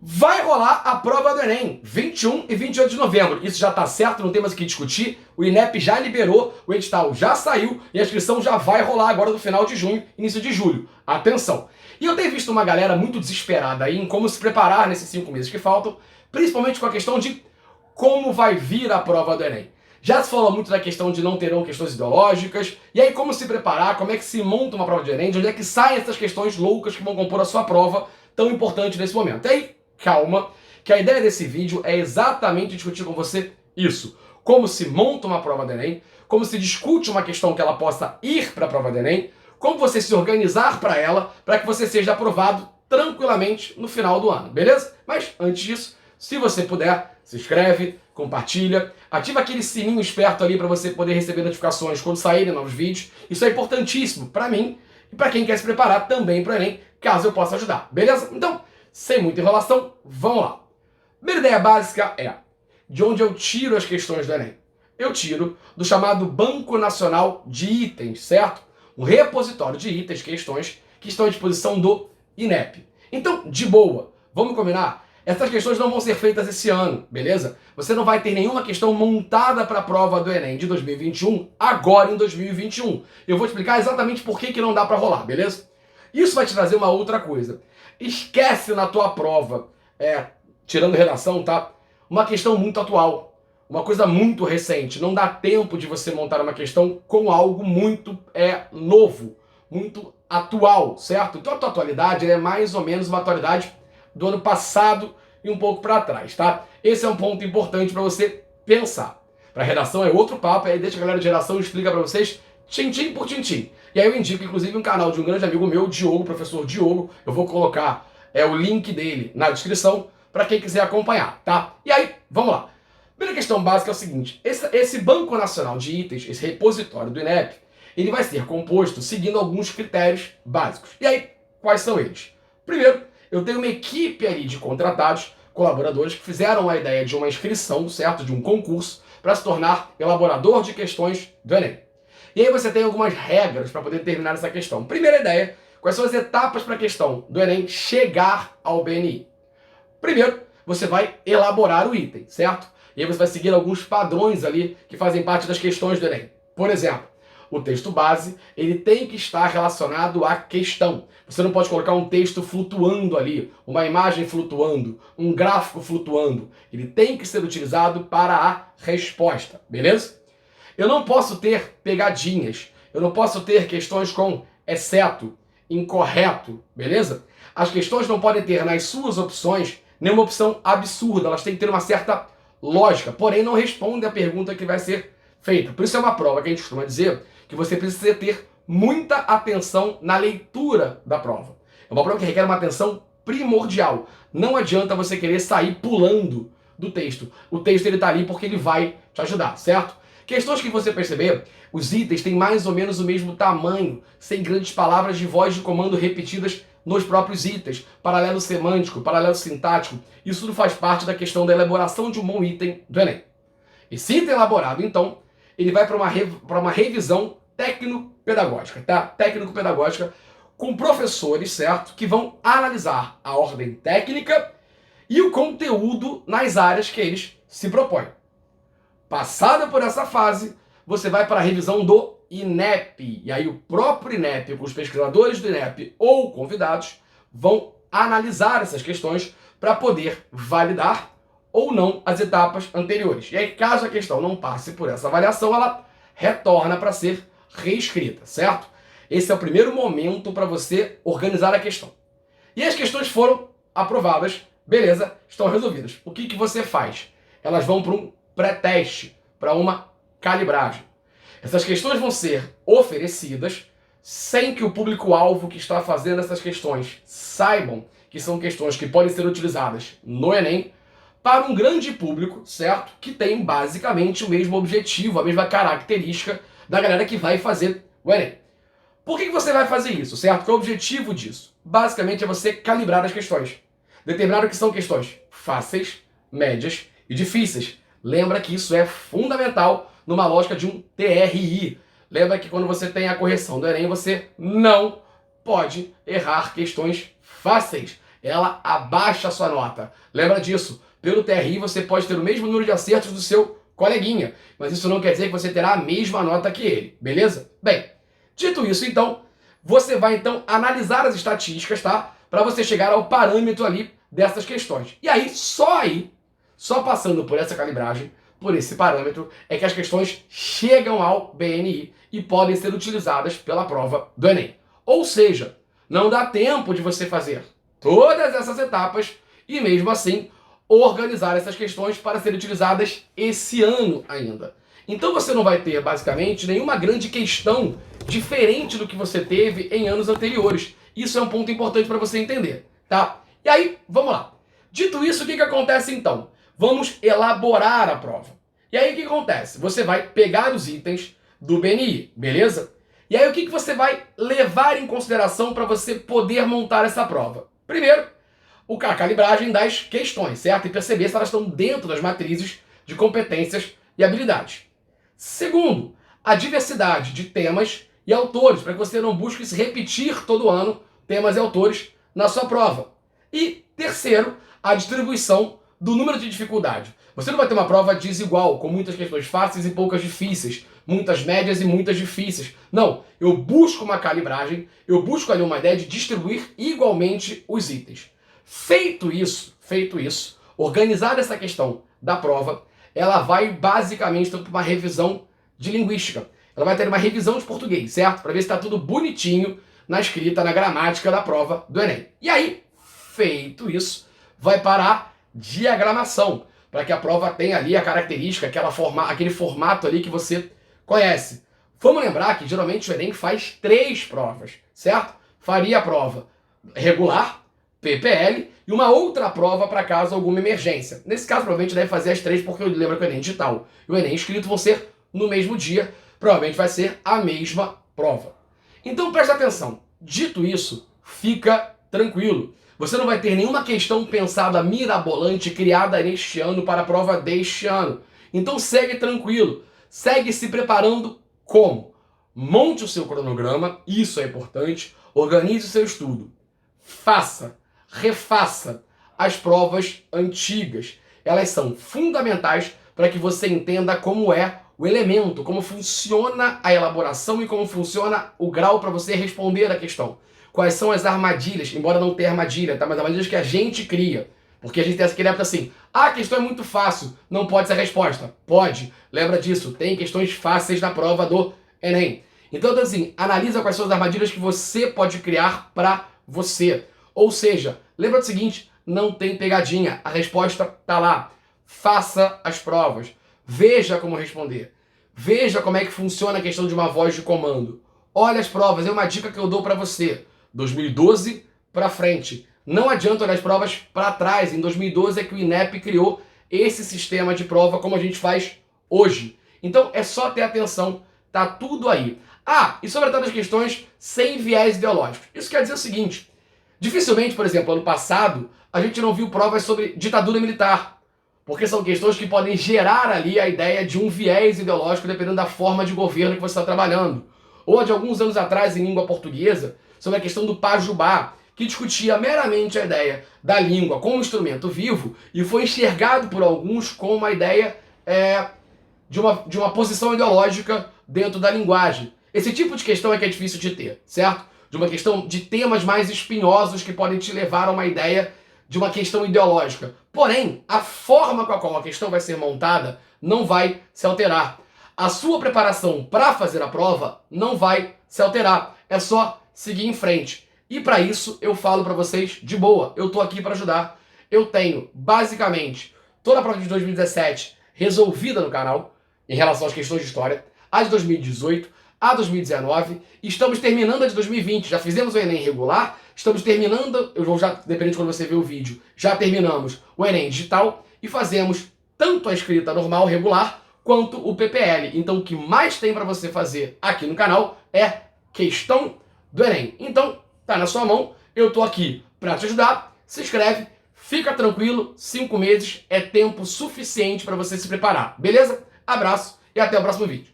Vai rolar a prova do Enem, 21 e 28 de novembro. Isso já tá certo, não tem mais o que discutir. O INEP já liberou, o edital já saiu e a inscrição já vai rolar agora no final de junho, início de julho. Atenção! E eu tenho visto uma galera muito desesperada aí em como se preparar nesses 5 meses que faltam, principalmente com a questão de como vai vir a prova do Enem. Já se falou muito da questão de não terão questões ideológicas, e aí como se preparar, como é que se monta uma prova de Enem, de onde é que saem essas questões loucas que vão compor a sua prova tão importante nesse momento. E aí, calma, que a ideia desse vídeo é exatamente discutir com você isso. Como se monta uma prova do Enem, como se discute uma questão que ela possa ir para a prova do Enem, como você se organizar para ela, para que você seja aprovado tranquilamente no final do ano, beleza? Mas antes disso, se você puder, se inscreve, compartilha, ativa aquele sininho esperto ali para você poder receber notificações quando saírem novos vídeos. Isso é importantíssimo para mim e para quem quer se preparar também para o Enem, caso eu possa ajudar, beleza? Então, sem muita enrolação, vamos lá. Primeira ideia básica é de onde eu tiro as questões do Enem. Eu tiro do chamado Banco Nacional de Itens, certo? Um repositório de itens, questões, que estão à disposição do INEP. Então, de boa, vamos combinar? Essas questões não vão ser feitas esse ano, beleza? Você não vai ter nenhuma questão montada para a prova do Enem de 2021 agora em 2021. Eu vou explicar exatamente por que não dá para rolar, beleza? Isso vai te trazer uma outra coisa. Esquece na tua prova, tirando redação, tá? Uma questão muito atual, uma coisa muito recente. Não dá tempo de você montar uma questão com algo muito novo, muito atual, certo? Então a tua atualidade é mais ou menos uma atualidade do ano passado e um pouco para trás, tá? Esse é um ponto importante para você pensar. Para redação é outro papo, aí deixa a galera de redação explica para vocês tintim por tintim. E aí eu indico, inclusive, um canal de um grande amigo meu, Diogo, professor Diogo. Eu vou colocar o link dele na descrição para quem quiser acompanhar, tá? E aí, vamos lá. Primeira questão básica é o seguinte. Esse Banco Nacional de Itens, esse repositório do INEP, ele vai ser composto seguindo alguns critérios básicos. E aí, quais são eles? Primeiro, eu tenho uma equipe ali de contratados, colaboradores, que fizeram a ideia de uma inscrição, certo? De um concurso, para se tornar elaborador de questões do Enem. E aí você tem algumas regras para poder terminar essa questão. Primeira ideia, quais são as etapas para a questão do Enem chegar ao BNI? Primeiro, você vai elaborar o item, certo? E aí você vai seguir alguns padrões ali que fazem parte das questões do Enem. Por exemplo, o texto base, ele tem que estar relacionado à questão. Você não pode colocar um texto flutuando ali, uma imagem flutuando, um gráfico flutuando. Ele tem que ser utilizado para a resposta, beleza? Eu não posso ter pegadinhas, eu não posso ter questões com exceto, incorreto, beleza? As questões não podem ter nas suas opções nenhuma opção absurda, elas têm que ter uma certa lógica, porém não respondem à pergunta que vai ser feita. Por isso é uma prova que a gente costuma dizer que você precisa ter muita atenção na leitura da prova. É uma prova que requer uma atenção primordial. Não adianta você querer sair pulando do texto. O texto ele tá ali porque ele vai te ajudar, certo? Questões que você perceber, os itens têm mais ou menos o mesmo tamanho, sem grandes palavras de voz de comando repetidas nos próprios itens, paralelo semântico, paralelo sintático, isso tudo faz parte da questão da elaboração de um bom item do Enem. Esse item elaborado, então, ele vai para uma revisão técnico-pedagógica, tá? Técnico-pedagógica, com professores, certo? Que vão analisar a ordem técnica e o conteúdo nas áreas que eles se propõem. Passada por essa fase, você vai para a revisão do INEP. E aí o próprio INEP, com os pesquisadores do INEP ou convidados, vão analisar essas questões para poder validar ou não as etapas anteriores. E aí, caso a questão não passe por essa avaliação, ela retorna para ser reescrita, certo? Esse é o primeiro momento para você organizar a questão. E as questões foram aprovadas, beleza, estão resolvidas. O que você faz? Elas vão para um pré-teste, para uma calibragem. Essas questões vão ser oferecidas sem que o público-alvo que está fazendo essas questões saibam que são questões que podem ser utilizadas no Enem para um grande público, certo? Que tem basicamente o mesmo objetivo, a mesma característica da galera que vai fazer o Enem. Por que você vai fazer isso, certo? Qual é o objetivo disso? Basicamente é você calibrar as questões. Determinar o que são questões fáceis, médias e difíceis. Lembra que isso é fundamental numa lógica de um TRI. Lembra que quando você tem a correção do Enem, você não pode errar questões fáceis. ela abaixa a sua nota. Lembra disso? Pelo TRI você pode ter o mesmo número de acertos do seu coleguinha, mas isso não quer dizer que você terá a mesma nota que ele, beleza? Bem, dito isso então, você vai então analisar as estatísticas, tá? Para você chegar ao parâmetro ali dessas questões. E aí, só passando por essa calibragem, por esse parâmetro, é que as questões chegam ao BNI e podem ser utilizadas pela prova do Enem. Ou seja, não dá tempo de você fazer todas essas etapas e mesmo assim organizar essas questões para serem utilizadas esse ano ainda. Então você não vai ter basicamente nenhuma grande questão diferente do que você teve em anos anteriores. Isso é um ponto importante para você entender, tá? E aí, vamos lá. Dito isso, o que acontece então? Vamos elaborar a prova. E aí o que acontece? Você vai pegar os itens do BNI, beleza? E aí o que você vai levar em consideração para você poder montar essa prova? Primeiro, a calibragem das questões, certo? E perceber se elas estão dentro das matrizes de competências e habilidades. Segundo, a diversidade de temas e autores, para que você não busque se repetir todo ano temas e autores na sua prova. E terceiro, a distribuição do número de dificuldade. Você não vai ter uma prova desigual, com muitas questões fáceis e poucas difíceis, muitas médias e muitas difíceis. Não, eu busco uma calibragem, eu busco ali uma ideia de distribuir igualmente os itens. Feito isso, organizar essa questão da prova, ela vai basicamente ter uma revisão de linguística. Ela vai ter uma revisão de português, certo? Para ver se está tudo bonitinho na escrita, na gramática da prova do Enem. E aí, feito isso, vai para a diagramação, para que a prova tenha ali a característica, aquele formato ali que você conhece. Vamos lembrar que geralmente o Enem faz 3 provas, certo? Faria a prova regular, PPL e uma outra prova para caso alguma emergência. Nesse caso, provavelmente deve fazer as 3, porque eu lembro que o Enem digital e o Enem escrito vão ser no mesmo dia, provavelmente vai ser a mesma prova. Então presta atenção, dito isso, fica tranquilo. Você não vai ter nenhuma questão pensada mirabolante criada neste ano para a prova deste ano. Então segue tranquilo, segue se preparando como? Monte o seu cronograma, isso é importante, organize o seu estudo, refaça as provas antigas. Elas são fundamentais para que você entenda como é o elemento, como funciona a elaboração e como funciona o grau para você responder a questão. Quais são as armadilhas, embora não tenha armadilha, tá? Mas armadilhas que a gente cria. Porque a gente tem aquele hábito assim, a questão é muito fácil, não pode ser a resposta. Pode, lembra disso, tem questões fáceis na prova do Enem. Então assim, analisa quais são as armadilhas que você pode criar para você. Ou seja, lembra do seguinte, não tem pegadinha, a resposta tá lá. Faça as provas, veja como responder, veja como é que funciona a questão de uma voz de comando. Olha as provas, é uma dica que eu dou para você. 2012 para frente. Não adianta olhar as provas para trás. Em 2012 é que o INEP criou esse sistema de prova como a gente faz hoje. Então é só ter atenção, tá tudo aí. Ah, e sobre todas as questões sem viés ideológicos. Isso quer dizer o seguinte, dificilmente, por exemplo, ano passado, a gente não viu provas sobre ditadura militar, porque são questões que podem gerar ali a ideia de um viés ideológico dependendo da forma de governo que você está trabalhando. Ou de alguns anos atrás, em língua portuguesa, sobre a questão do pajubá, que discutia meramente a ideia da língua como instrumento vivo e foi enxergado por alguns como uma ideia de uma posição ideológica dentro da linguagem. Esse tipo de questão é que é difícil de ter, certo? De uma questão de temas mais espinhosos que podem te levar a uma ideia de uma questão ideológica. Porém, a forma com a qual a questão vai ser montada não vai se alterar. A sua preparação para fazer a prova não vai se alterar. É só seguir em frente. E para isso eu falo para vocês de boa. Eu tô aqui para ajudar. Eu tenho basicamente toda a prova de 2017 resolvida no canal em relação às questões de história, a de 2018, a 2019, estamos terminando a de 2020. Já fizemos o Enem regular, estamos terminando, eu vou já, dependendo de quando você ver o vídeo, já terminamos o Enem digital e fazemos tanto a escrita normal, regular, quanto o PPL. Então o que mais tem para você fazer aqui no canal é questão do Enem. Então, tá na sua mão, eu tô aqui para te ajudar. Se inscreve, fica tranquilo, 5 meses é tempo suficiente para você se preparar, beleza? Abraço e até o próximo vídeo.